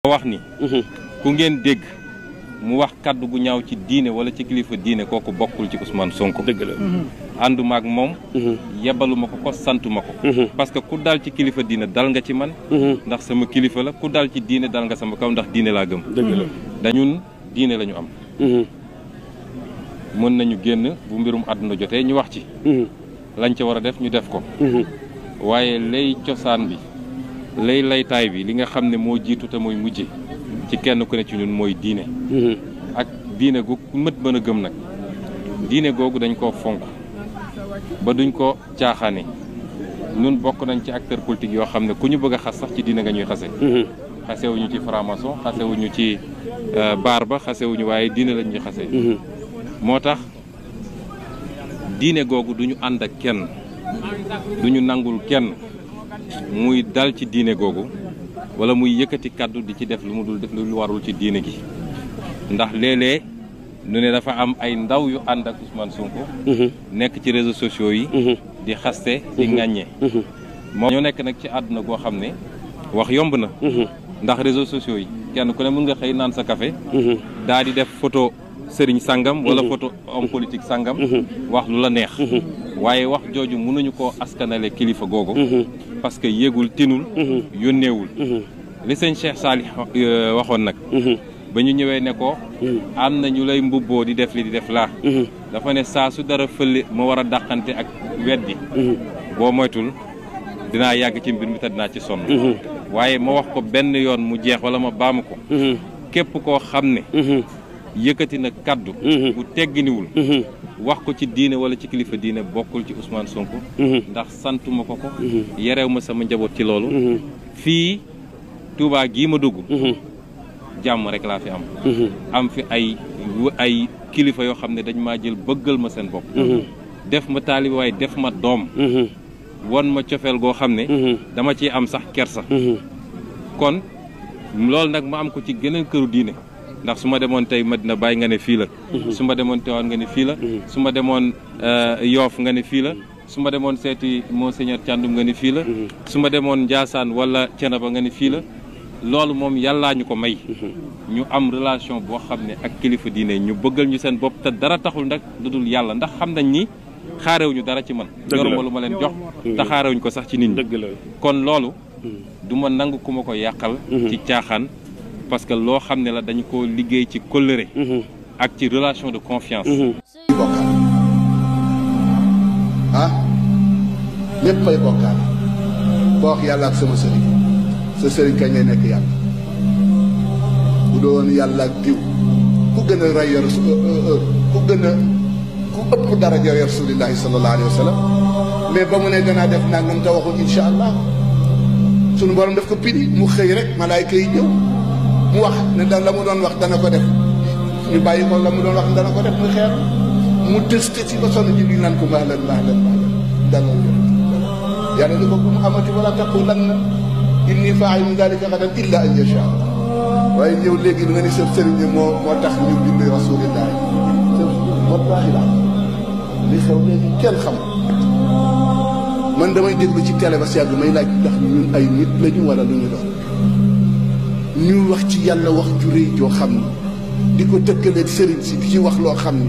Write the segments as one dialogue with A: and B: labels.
A: wax ni ku ngeen dégg mu wax kaddu gu ñaaw ci diine wala ci kilifa diine kooku bokkul ci Ousmane Sonko.
B: dëgg la
A: ànduma ak moom yebaluma ko santuma ko parce que ku dal ci kilifa diine dal nga ci man ndax sama kilifa la ku dal ci diine dal nga sama kaw ndax diine laa gëm.
B: dëgg la
A: dañun diine la ñu am mën nañu génn bu mbirum àdduna jotee ñu wax ci lañ ca war a def ñu def ko waaye lay cosaan bi lay laytaay bi li nga xam ne moo jiitu te mooy mujje ci kenn ku ne ci ñun mooy diine ak diine gu mët mën a gëm nag diine googu dañ koo fonk ba duñ ko caaxaane ñun bokk nañ ci acteur politique yoo xam ne ku ñu bëgg a xas sax ci diine nga ñuy xase xasewuñu ci franc-maçon xasewuñu ci baar ba xasewuñu waaye diine lañ ñuy xase moo tax diine googu duñu ànd ak kenn duñu nangul kenn muy dal ci diine googu wala muy yëkkati kaddu di ci def lu mu dul def lu warul ci diine gi ndax léeg-léeg nu ne dafa am ay ndaw yu ànd ak Ousmane Sonko nekk ci réseaux sociaux yi di xaste di ŋàññe moom ñoo nekk nag ci àdduna goo xam ne wax yomb na ndax réseaux sociaux yi kenn ku ne mën nga xëy naan sa café daa di def photo sëriñ sangam wala photo homme politique sangam wax lu la neex waaye wax jooju mënuñu koo askanale kilifa googu parce que yégul tinul yónneewul li sëñ Cheikh Salih waxoon nag ba ñu ñëwee ne ko am na ñu lay mbubboo di def li di def laa dafa ne saa su dara fële ma war a dàqante ak weddi boo moytul dinaa yàgg ci mbir mi te dinaa ci sonn waaye ma wax ko benn yoon mu jeex wala ma baamu ko képp koo xam ne yëkkati na kaddu bu tegginiwul wax ko ci diine wala ci kilifa diine bokkul ci Ousmane Sonko ndax santuma ko ko yerew ma sama njaboot ci loolu fii Touba gii ma dugg jàmm rek laa fi am fi ay kilifa yoo xam ne dañ maa jël bëggal ma seen bopp def ma taalibe waaye def ma doom won ma cofeel goo xam ne dama ciy am sax kersa kon loolu nag ma am ko ci geneen këru diine ndax su ma demoon tey Madina Baye nga ne fii la su ma demoon Tiwaawan nga ne fii la su ma demoon Yoof nga ne fii la su ma demoon seeti Monseigneur Thiandoum nga ne fii la su ma demoon Ndiassane wala Thiénaba nga ne fii la loolu moom yàllaa ñu ko may ñu am relation boo xam ne ak kilifa diine ñu bëggal ñu seen bopp te dara taxul nag lu dul yàlla ndax xam nañ ni xaarewuñu dara ci man yoruma lu ma leen jox te xaarewuñu ko sax ci nit ñi kon loolu du ma nangu ku ma ko yàqal ci caaxaan parce que loo xam ne la dañu ko liggéey ci kóllëre ak ci relation de confiance
C: bokkaal ñépp fay bokkaal boo wax yàlla ak sama sëriñ sa sëriñ kañ lay nekk yàlla bu doon yàlla ak diw ku gën a rey ku ëpp daraja yor rasulillahi sallallahu alayhi wa sallam mais ba mu ne danaa def nangam te waxul insha allah sunu borom def ko pidi mu xëy rek malaayka yi ñëw mu wax ne da la mu doon wax dana ko def ñu bàyyi ko la mu doon wax dana ko def mu xeer mu tëste ci ba sonn ji bi naan ko mahlan dalal yàlla ni ko bu mu amati wala taqulanna inni faa'ilun dhalika gadan illa an yasha waaye ñëw léegi nga ni sa sëriñ moo tax ñu bind rasulillahi wallahi la li xew léegi kenn xam man damay déglu ci télé ba si yàgg may laaj ndax ñun ay nit lañu wala lu ñu doon ñu wax ci yàlla wax ju rëy joo xam ni di ko tëkkaleeg sëriñ si di ci wax loo xam ni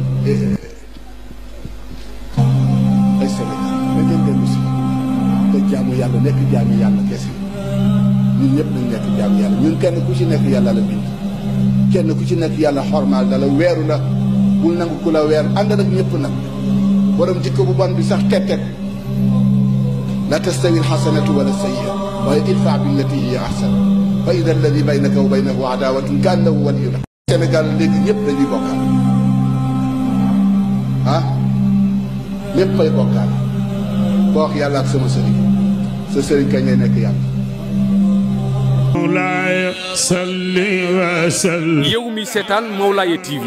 C: ay Sénégal da ngeen dellu si te jaamu yàlla nekk jaamu yàlla kese ñun ñëpp nañ nekk jaamu yàlla ñun kenn ku ci nekk yàlla la bind kenn ku ci nekk yàlla xormaal da la weeru la bul nangu ku la weer ànd nag ñëpp nag borom jikko bu bon bi sax tettet la tastawi alxasanatu wala sayyi'a waaye idfa billati hiya ahsan fa ida alladi baynaka wa baynahu adawatun ka annahu waliyyun Sénégal léegi ñëpp dañuy bokkaal ñëpp fay bokkaal boo wax yàlla ak sama sëriñ sa sëriñ kañ lay nekk yàlla
D: yow mi seetaan Mawlaaya TV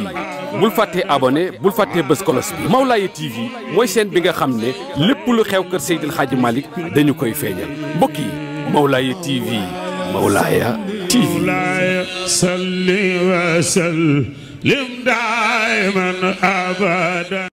D: bul fàtte abonné bul fàtte bës kolos bi Mawlaaya TV mooy seen bi nga xam ne lépp lu xew kër Seydil Hadji Malick dañu koy feeñal mbokk yi Mawlaaya TV Mawlaaya TV salli wa sallim daiman abada